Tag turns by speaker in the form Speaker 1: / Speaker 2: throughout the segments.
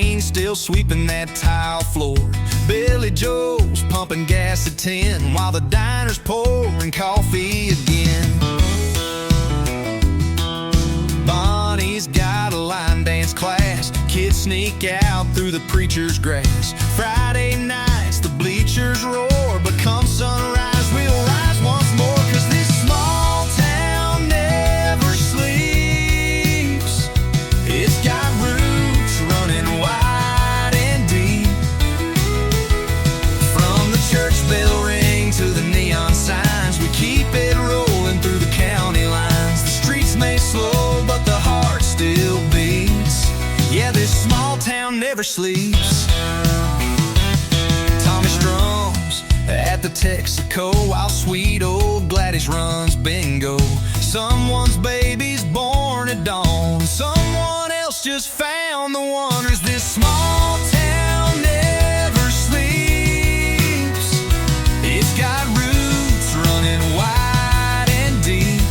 Speaker 1: machine still sweeping that tile floor. Billy Joe's pumping gas at 10 while the diner's pouring coffee again. Bonnie's got a line dance class. Kids sneak out through the preacher's grass. Friday nights the bleachers roar, but come sunrise we'll rise once more. 'Cause this small town never sleeps. It's got roots running wide and deep. From the church bell ring to the neon signs, we keep it rolling through the county lines. The streets may slow, but the heart still beats. Yeah, this small town never sleeps. Tommy strums at the Texaco while sweet old Gladys runs bingo. Someone's baby's born at dawn, someone else just found the one. 'Cause this small town never sleeps. It's got roots running wide and deep.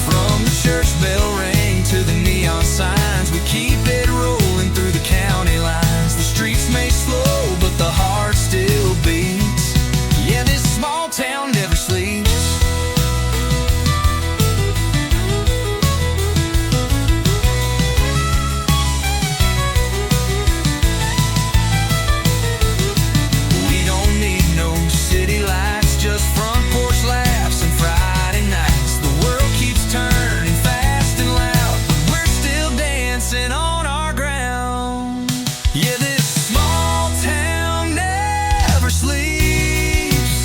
Speaker 1: From the church bell ring to the neon signs, we keep it rolling through the county lines. The streets may slow, but the heart still beats. Yeah, this small town never sleeps. We don't need no city lights, just front porch laughs and Friday nights. The world keeps turning fast and loud, but we're still dancing on our ground. Yeah, this small town never sleeps,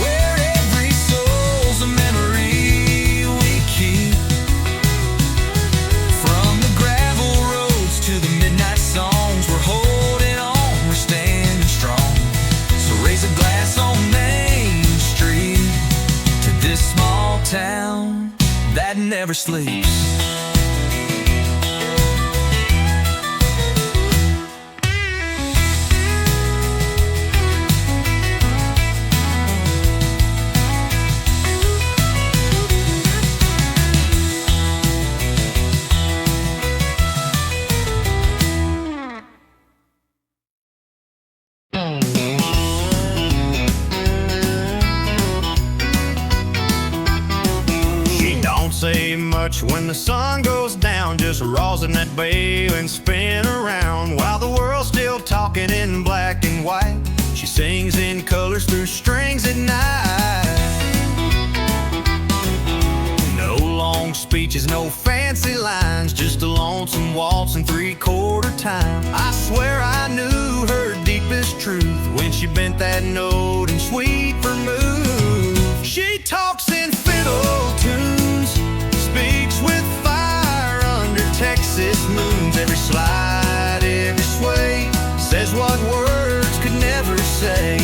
Speaker 1: where every soul's a memory we keep. From the gravel roads to the midnight songs, we're holding on, we're standing strong. So raise a glass on Main Street to this small town that never sleeps. She don't say much when the sun goes down, just rosin that bail and spin around. While the world's still talking in black and white, she sings in colors through strings at night. No long speeches, no fancy lines, just a lonesome waltz in 3/4 time. I swear I knew her deepest truth when she bent that note in sweet vermouth. She talks in fiddle tunes, speaks with fire under Texas moons. Every slide, every sway, says what words could never say.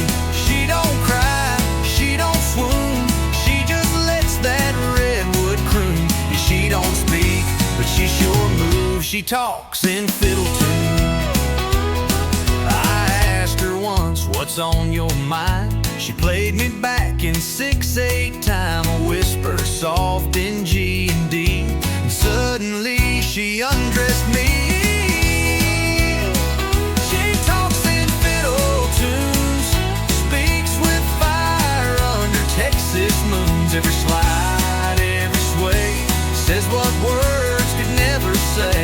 Speaker 1: She don't cry, she don't swoon, she just lets that redwood croon. She don't speak, but she sure moves. She talks in fiddle tunes. I asked her once, what's on your mind? She played me back in 6/8 time, a whisper soft in G and D. And suddenly she undressed me. She talks in fiddle tunes, speaks with fire under Texas moons. Every slide, every sway, says what words could never say.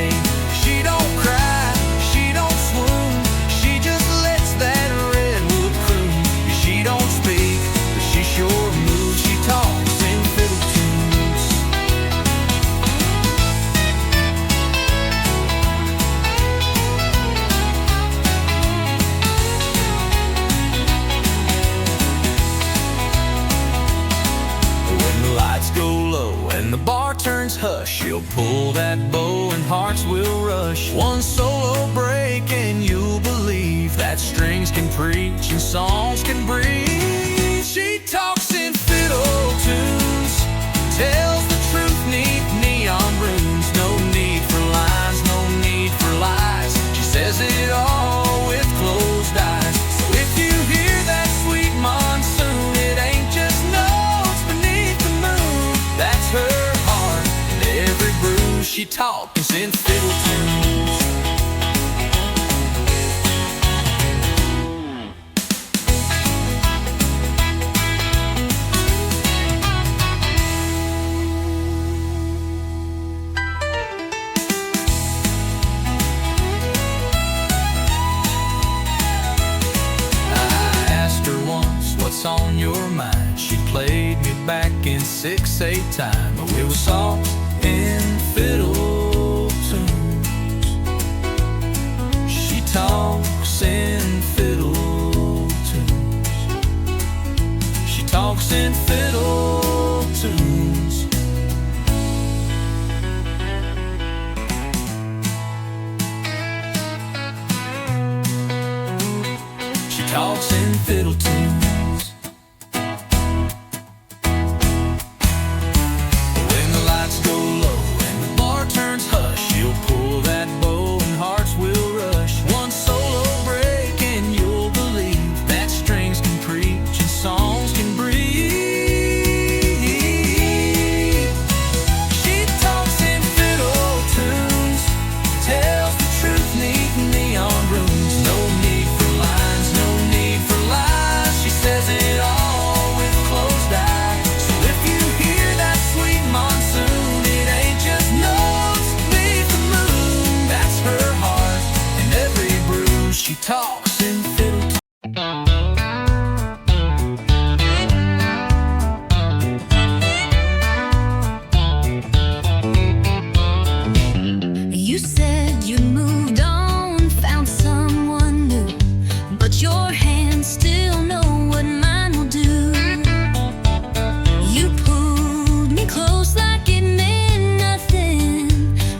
Speaker 1: She don't cry, she don't swoon, she just lets that redwood croon. She don't speak, but she sure moves. She talks in fiddle tunes. When the lights go low and the bar turns hush, she'll pull that bow and hearts will rush. One solo break and you'll believe that strings can preach and songs can breathe. She talks in fiddle tunes, tells the truth neath neon runes. No need for lines, no need for lies. She says it all with closed eyes. So if you hear that sweet monsoon, it ain't just notes beneath the moon. That's her heart and every bruise. She talks in fiddle tunes. save time. But we were soft in fiddle tunes. She talks in fiddle tunes. She talks in fiddle tunes. She talks in fiddle tunes. When the lights go low and the bar turns hush, she'll pull that bow and hearts will rush. One solo break and you'll believe that strings can preach and songs can breathe. She talks in fiddle tunes, tells the truth neat neon rooms. No need for lines, no need for lies. She says it all with closed eyes. So if you hear that sweet monsoon, it ain't just notes beneath the moon. That's her heart in every bruise. She talks in fiddle tunes.
Speaker 2: You said you moved on, found someone new, but your hands still know what mine will do. You pulled me close like it meant nothing,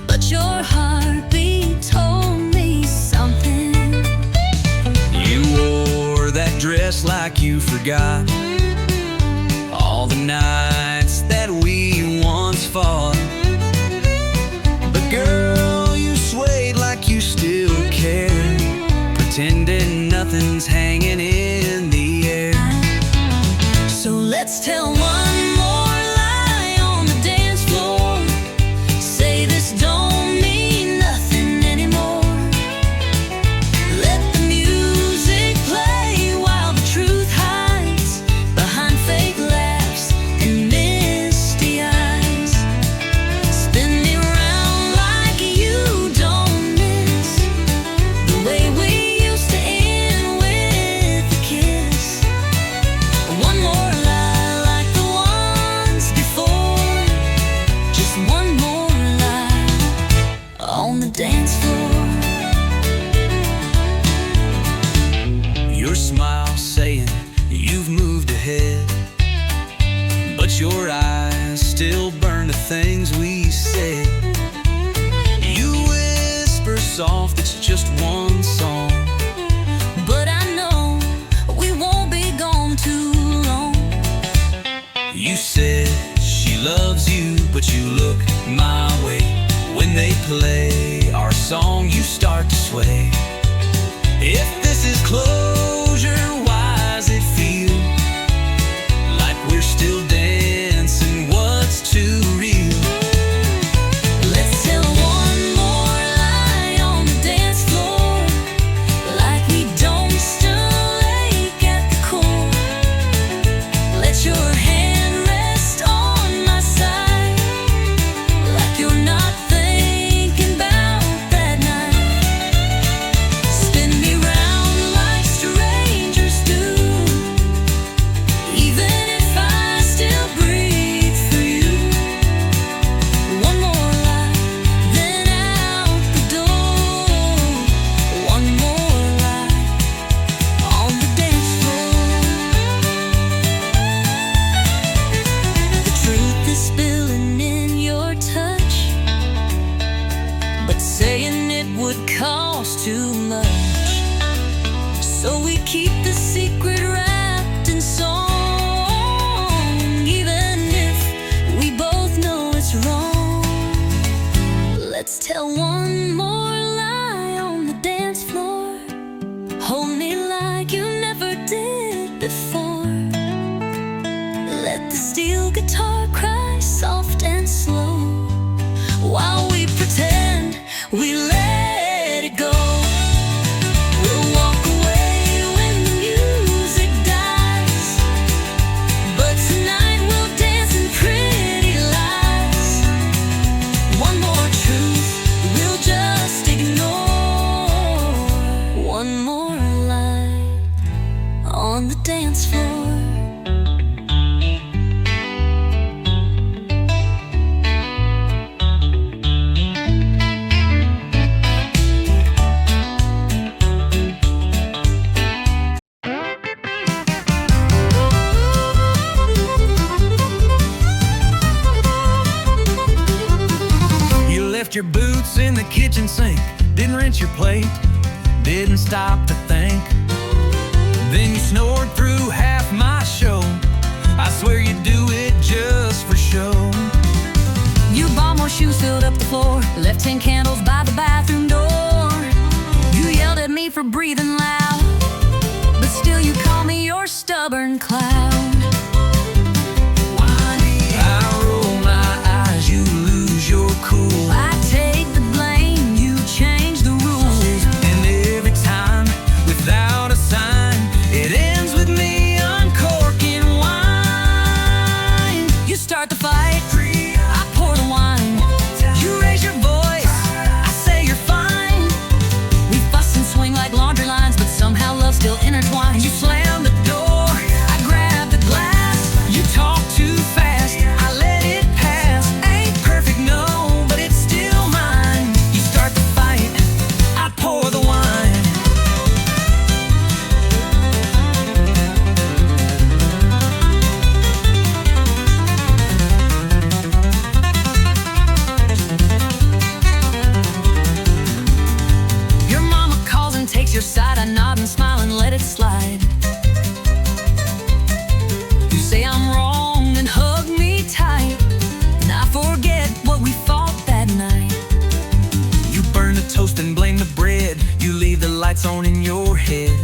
Speaker 2: but your heartbeat told me something.
Speaker 1: You wore that dress like you forgot all the nights that we once fought. But girl, you swayed like you still cared, pretending nothing's hanging in the air.
Speaker 2: So let's tell one more lie on the dance floor. Say this don't mean nothing anymore. Let the music play while the truth hides behind fake laughs and misty eyes. Spin me round like you don't miss the way we used to end with a kiss. One more lie like the ones before. Just one more lie on the dance floor.
Speaker 1: Your smile saying you've moved ahead, but your eyes still burn the things we said. You whisper soft, it's just one song.
Speaker 2: But I know we won't be gone too long.
Speaker 1: You said she loves you, but you look my way. When they play our song, you start to sway. If this is closure, why does it feel like we're still dancing? What's too real?
Speaker 2: Let's tell one more lie on the dance floor, like we don't still ache at the core. Let your hand rest on my side, like you're not thinking about that night. Spin me round like strangers do, even if I still breathe through you. One more lie, then out the door. One more lie on the dance floor. The truth is spilling in your touch, but saying it would cost too much. So we keep the secret wrapped in song, even if we both know it's wrong. Let's tell one more lie on the dance floor. Hold me like you never did before. Let the steel guitar cry soft and slow, while we pretend we let it go. We'll walk away when the music dies, but tonight we'll dance in pretty lies. One more truth we'll just ignore. One more lie on the dance floor.
Speaker 1: ate your plate, didn't stop to think. Then you snored through half my show. I swear you do it just for show.
Speaker 2: You bought more shoes, filled up the floor, left 10 candles by the bathroom door. You yelled at me for breathing loud, but still you call me your stubborn clown.
Speaker 1: I roll my eyes, you lose your cool.
Speaker 2: I take the blame, you change the rules.
Speaker 1: And every time, without a sign, it ends with me uncorking wine.
Speaker 2: You start the fight, I pour the wine. You raise your voice, I say you're fine. We fuss and swing like laundry lines, but somehow love still intertwines.
Speaker 1: You slam the door,
Speaker 2: I grab the glass.
Speaker 1: you talk too fast, I let it pass. Ain't perfect, no, but it's still mine. You start the fight, I pour the wine.
Speaker 2: Your mama calls and takes your side. I nod and smile and let it slide. You say I'm wrong and hug me tight, and I forget what we fought that night.
Speaker 1: You burn the toast and blame the bread. You leave the lights on in your head,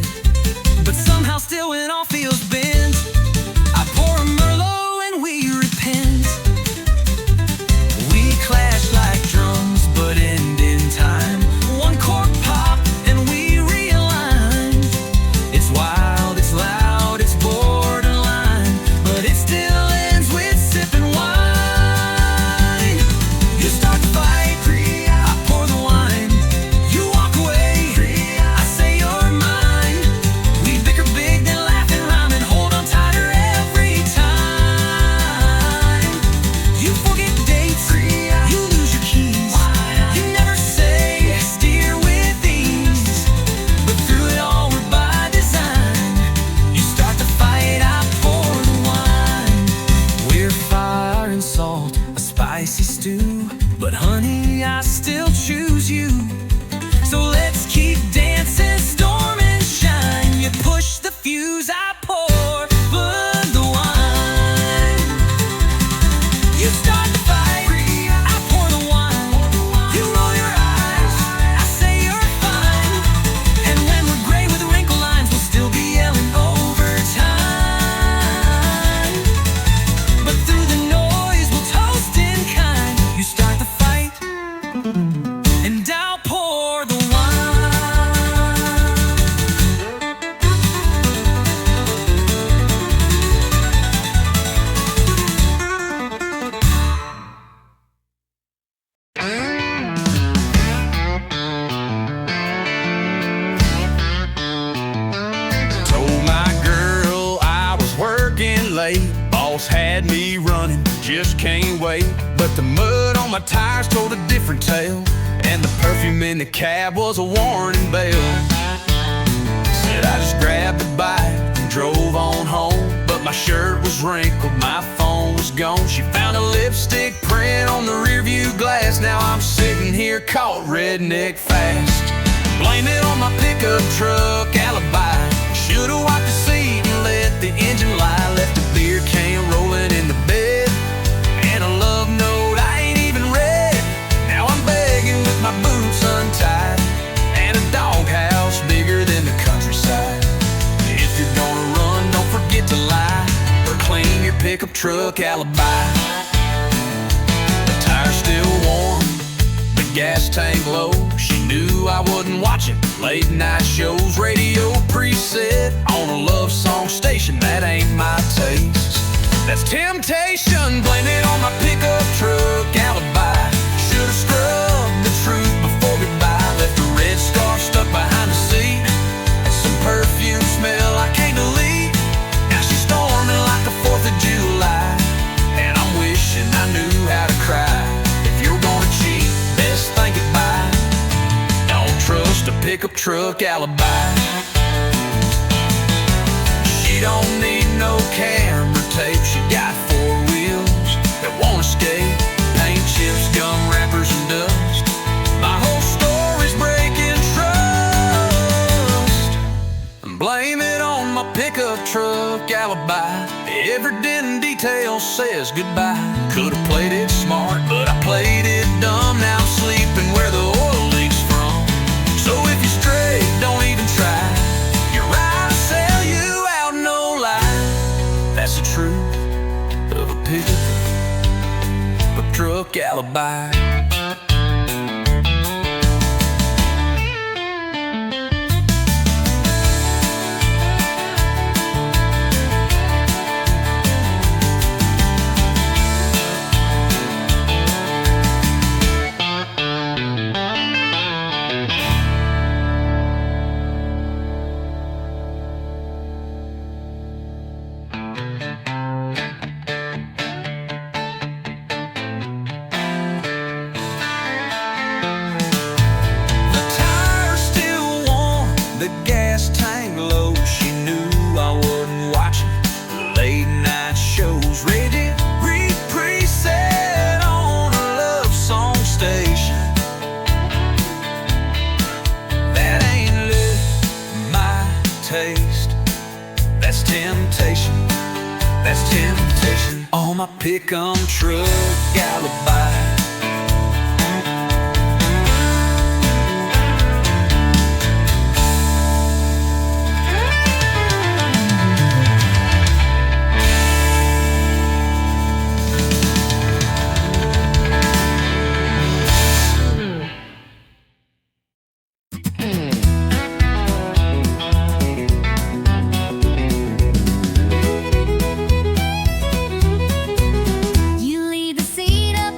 Speaker 1: but somehow still when all feels bent, I pour a Merlot and we repent. We clash like drums but end in time. One cork pop and we realign. It's wild, it's loud, it's borderline, but it still ends with sipping wine. You start the fight, I pour the wine. You walk away, I say you're mine. We bicker big, then laugh and rhyme and hold on tighter every time. You forget dates, you lose your keys. You never say, steer with ease. But through it all, we're by design. You start the fight, I pour the wine. We're fire and salt, a spicy stew. But honey, I still choose you. So let's keep dancing, storm and shine. You push the fuse, I pour the wine. You start the fight, I pour the wine. You roll your eyes, I say you're fine. And when we're gray with wrinkle lines, we'll still be yelling overtime. But through the noise, we'll toast in kind. You start the fight, and I'll pour the Told my girl I was working late. Boss had me running, just can't wait. But the mud on my tires told a different tale, and the perfume in the cab was a warning bell. Said I just grabbed a bite and drove on home, but my shirt was wrinkled, my phone was gone. She found a lipstick print on the rearview glass. Now I'm sitting here caught redneck fast. Blame it on my pickup truck alibi. Should've wiped the seat and let the engine lie. Left a beer can rolling in the bed, and a love note I ain't even read. Now I'm begging with my boots untied, and a doghouse bigger than the countryside. If you're gonna run, don't forget to lie, or clean your pickup truck alibi. The tire's still warm, the gas tank low. She knew I wasn't watching late night shows. Radio preset on a love song station, that ain't my taste. That's temptation, blame it on my pickup truck alibi. Should've scrubbed the truth before goodbye. Left a red scarf stuck behind the seat, and some perfume smell I can't delete. Now she's storming like the 4th of July, and I'm wishing I knew how to cry. If you're gonna cheat, best think goodbye. Don't trust a pickup truck alibi. She don't need no camera tape. She got 4 wheels that won't escape. Paint chips, gum wrappers, and dust. My whole story's breaking pickup truck alibi. Every dent and detail says goodbye. Could've played it smart, but I played it dumb. Now I'm sleeping where the oil leaks from. So if you're straight, don't even try. You're right, I'll sell you out, no lie. That's the truth of a pickup truck alibi. The gas tank low, she knew I wasn't watching late night shows. Rated preset on a love song station. That ain't lit my taste. That's temptation, that's temptation. On my pick-up truck alibi.
Speaker 2: You leave the seat up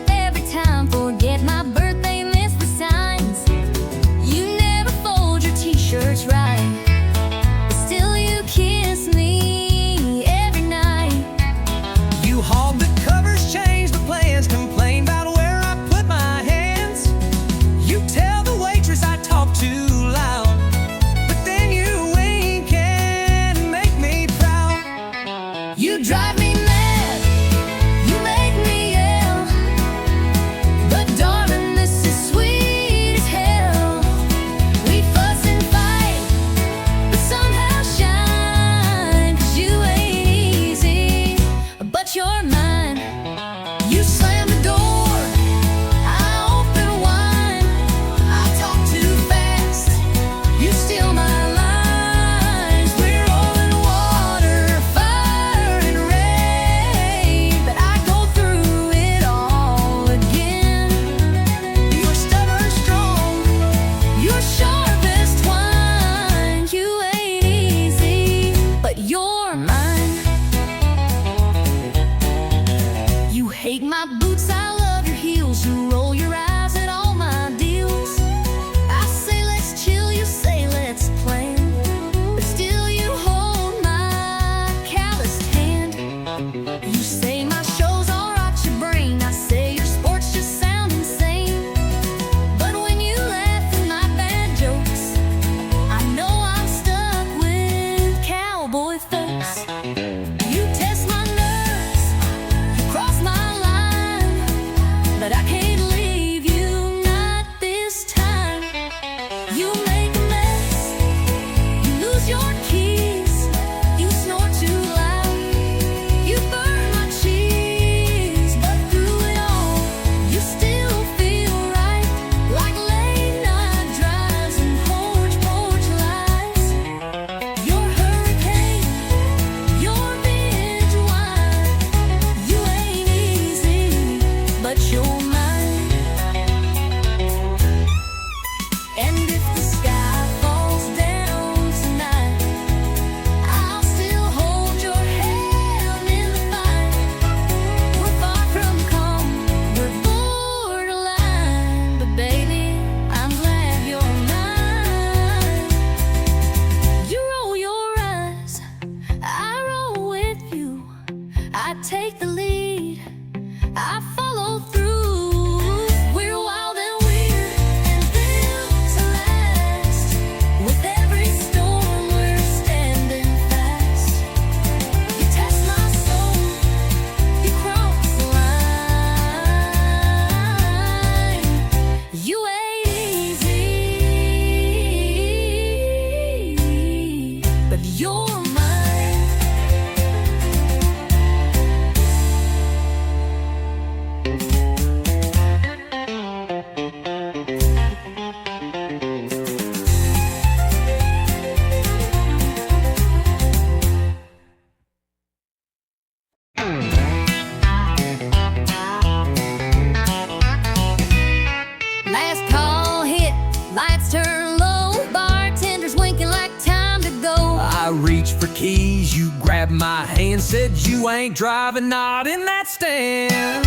Speaker 1: keys. You grabbed my hand, said you ain't driving, not in that stand.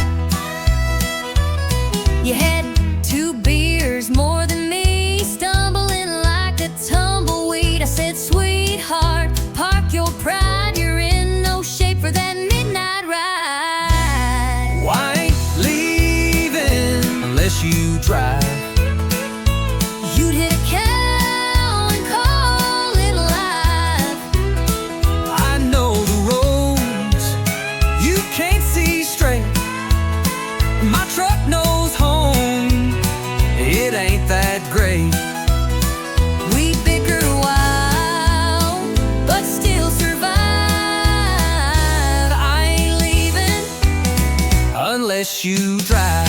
Speaker 2: You had 2 beers more than me, stumbling like a tumbleweed. I said, sweetheart, park your pride, you're in no shape for that midnight ride.
Speaker 1: Well, I ain't leaving unless you drive.
Speaker 2: You'd hit a cow and call it alive.
Speaker 1: I know the roads you can't see straight. My truck knows home, it ain't that great.
Speaker 2: We bicker a while, but still survive. I ain't leaving
Speaker 1: Unless you drive.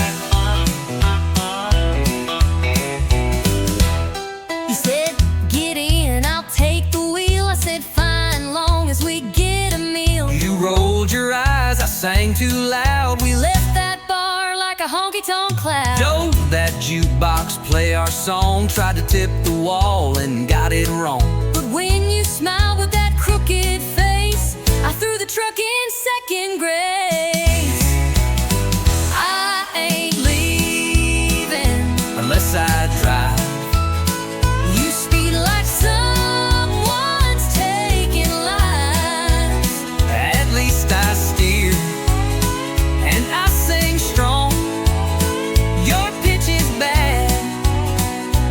Speaker 2: You said, get in, I'll take the wheel. I said, fine, long as we get a meal.
Speaker 1: You rolled your eyes, I sang too loud.
Speaker 2: We left that bar like a honky-tonk cloud.
Speaker 1: Don't that jukebox play our song, tried to tip the wall and got it wrong.
Speaker 2: But when you smiled with that crooked face, I threw the truck in second grace. I ain't leaving
Speaker 1: Unless I drive.
Speaker 2: You speed like someone's taking lives.
Speaker 1: At least I steer and I sing strong. Your pitch is bad,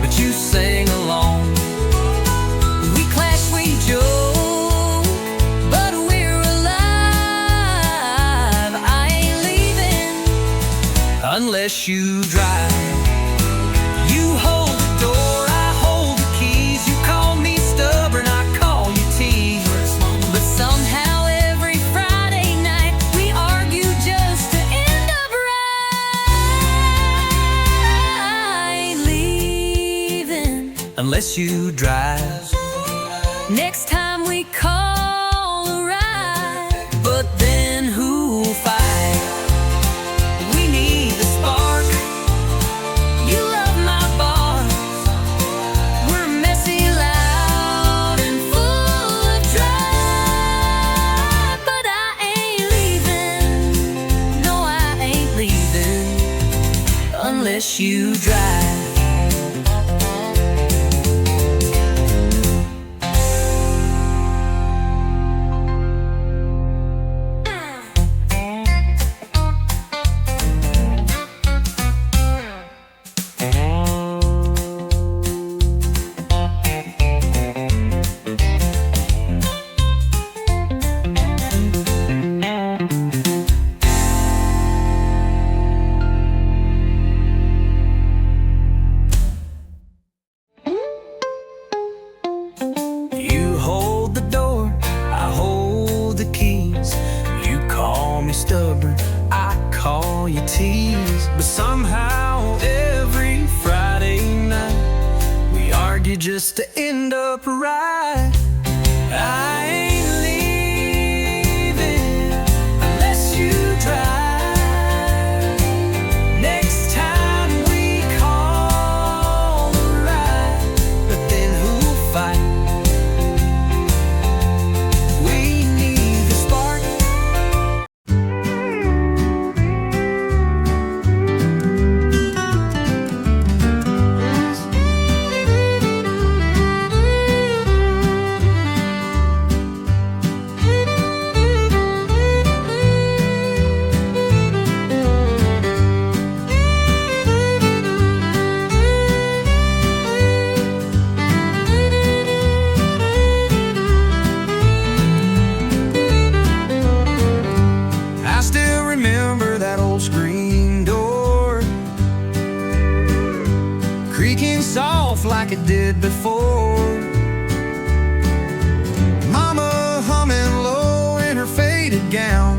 Speaker 1: but you sing along.
Speaker 2: We clash, we joke, but we're alive. I ain't leaving
Speaker 1: Unless you drive. You hold the door, I hold the keys. You call me stubborn, I call you tease.
Speaker 2: But somehow every Friday night we argue just to end up right. I ain't leaving
Speaker 1: Unless you drive.
Speaker 2: next time we call a ride.
Speaker 1: But then who'll fight? We need the spark.
Speaker 2: You love my bars. We're messy, loud, and full of drive. But I ain't leaving. No, I ain't leaving
Speaker 1: Unless you drive. You hold the door, I hold the keys. You call me stubborn, I call you tease. But somehow every Friday night we argue just to end up right. I ain't leaving unless you drive. Next time we call a ride. But then who'll fight? We need the spark. I still remember that old screen door creaking soft like it did before. Mama humming low in her faded gown,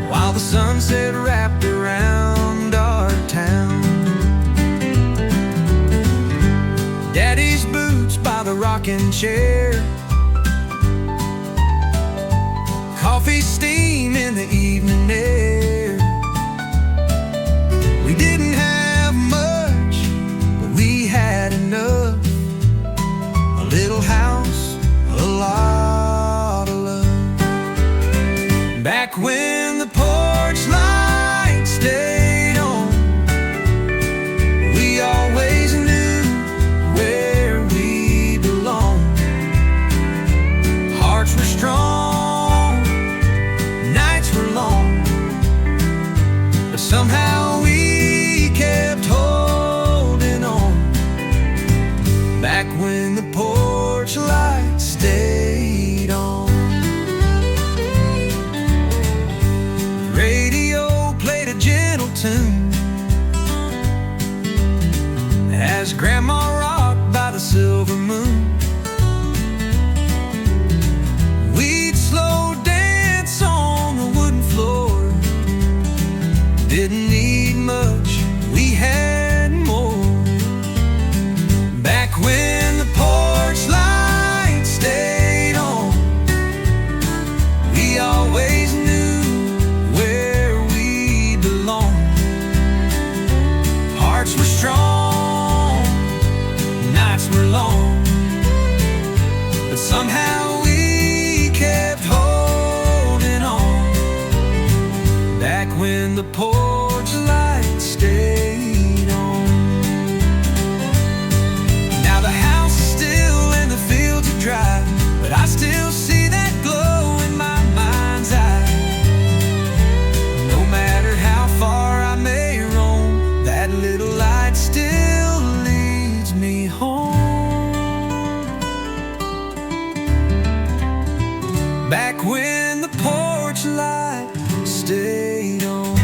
Speaker 1: while the sunset wrapped around our town. Daddy's boots by the rocking chair, coffee steam in the evening air. We didn't have much, but we had enough. A little house, a the silver moon. We'd slow dance on the wooden floor. Didn't need much, we had more. Back when the porch light stayed on, we always knew where we belonged. Hearts were strong, nights were long, but somehow we kept holding on. Back when the porch light stayed on. Now the house is still and the fields are dry, but I still see that glow in my mind's eye. No matter how far I may roam, that little light still leads me home. Back when the porch light stayed on,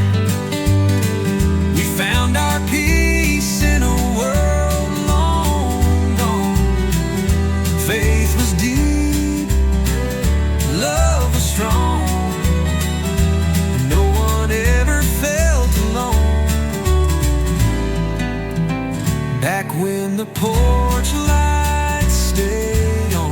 Speaker 1: we found our peace in a world long gone. Faith was deep, love was strong, no one ever felt alone. Back when the porch light stayed on.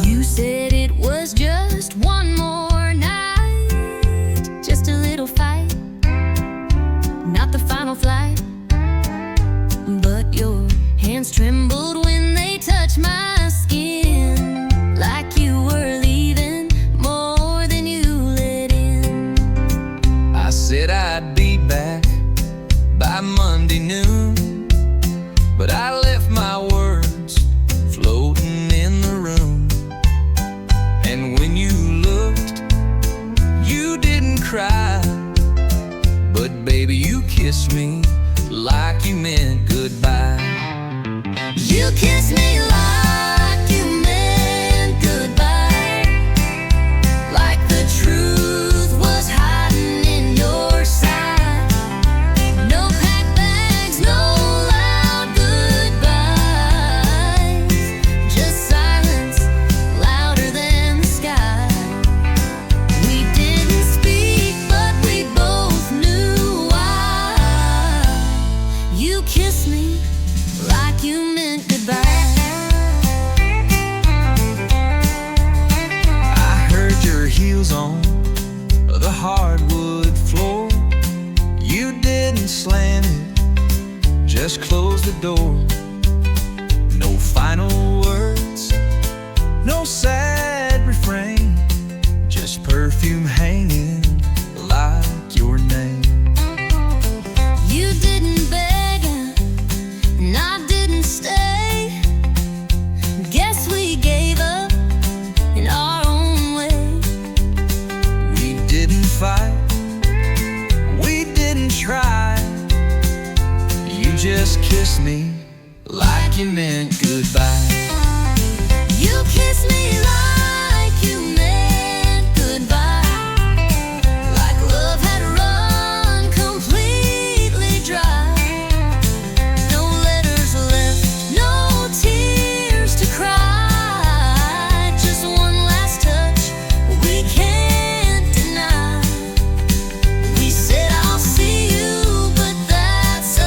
Speaker 2: You said it was just one more night, just a little fight, not the final flight. But your hands trembled when they touched my skin, like you were leaving more than you let in.
Speaker 1: I said I'd be back by Monday noon, but I left my words floating in the room. And when you looked, you didn't cry, but baby, you kissed me like you meant goodbye.
Speaker 2: You kissed me like you meant goodbye, like the truth was hiding in your side. No packed bags, no loud goodbyes, just silence louder than the sky. We didn't speak, but we both knew why. You kissed me like you meant goodbye.
Speaker 1: I heard your heels on the hardwood floor. You didn't slam it, just close the door. No final words, no sad refrain, just perfume hanging like your name.
Speaker 2: You didn't beg and I didn't stay. Guess we gave up in our own way.
Speaker 1: We didn't fight, we didn't try. You just kissed me like you meant goodbye.
Speaker 2: You kissed me like you meant goodbye, like love had run completely dry. No letters left, no tears to cry, just one last touch we can't deny. We said I'll see you, but that's a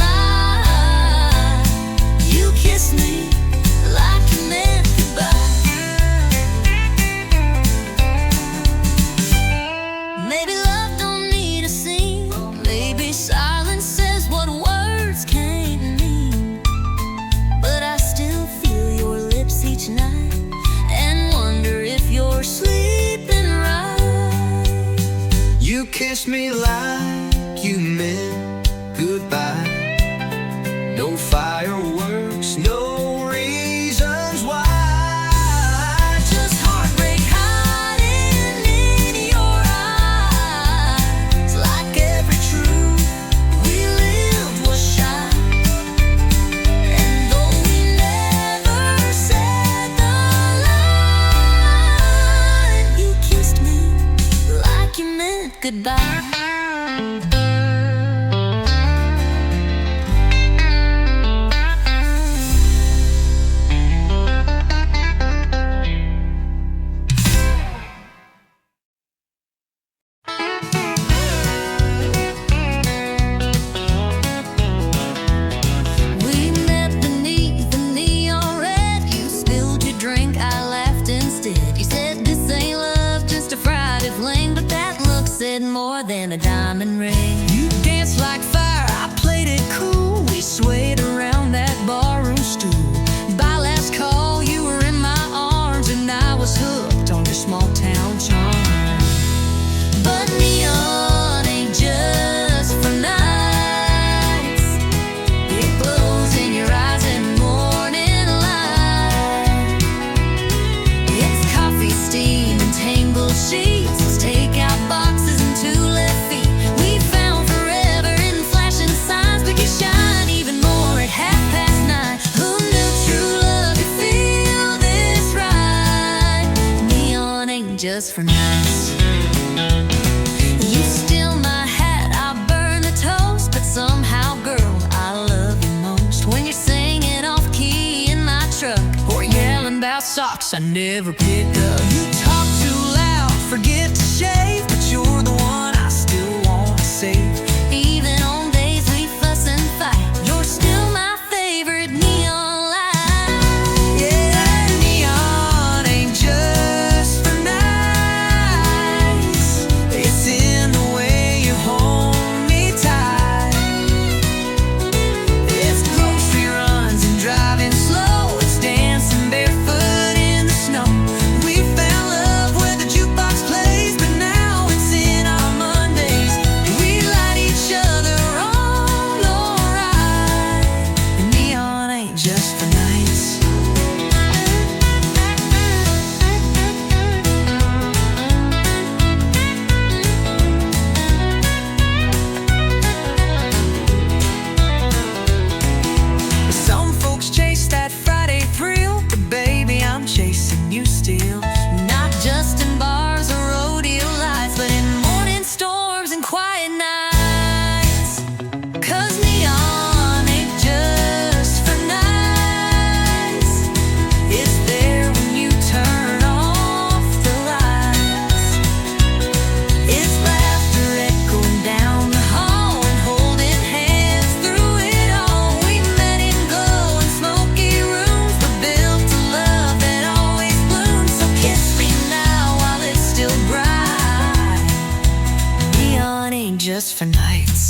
Speaker 2: lie. You kissed me like you meant goodbye. Maybe love don't need a scene, maybe silence says what words can't mean. But I still feel your lips each night and wonder if you're sleeping right.
Speaker 1: You kissed me like you meant goodbye,
Speaker 2: a diamond ring.
Speaker 3: You danced like fire, I played it cool. We swayed around that barroom stool. By last call, you were in my arms, and I was hooked on your small town charm.
Speaker 2: But neon ain't just for nights. It glows in your eyes in morning light. It's coffee, steam, and tangled sheets. It's takeout boxes and two-left feet. We found forever in flashing signs, but you shine even more at 9:30. Who knew true love could feel this right? Neon ain't just for nights. You steal my hat, I burn the toast, but somehow, girl, I love you most when you're singing off key in my truck,
Speaker 3: Or yelling about socks I never picked up. You talk too loud, forget to shave, but you're the one I still want to save.
Speaker 2: even on days we fuss and fight. You're still my favorite neon light.
Speaker 3: Yeah, neon ain't just for nights. It's in the way you hold me tight. It's grocery runs and driving slow. It's dancing barefoot in the snow. We found love where the jukebox plays, but now it's in our Mondays. We light each other on, alright. And neon ain't just for nights. Some folks chase that Friday thrill, but baby, I'm chasing you still.
Speaker 2: Not just in bars or rodeo lights, but in morning storms and quiet nights. 'Cause neon ain't just for nights.
Speaker 3: It's there when you turn off the lights.
Speaker 2: It's laughter echoing down the hall and holding hands through it all. We met in glow and smoky rooms, but built a love that always blooms. So kiss me now while it's still bright.
Speaker 3: Neon ain't just for nights.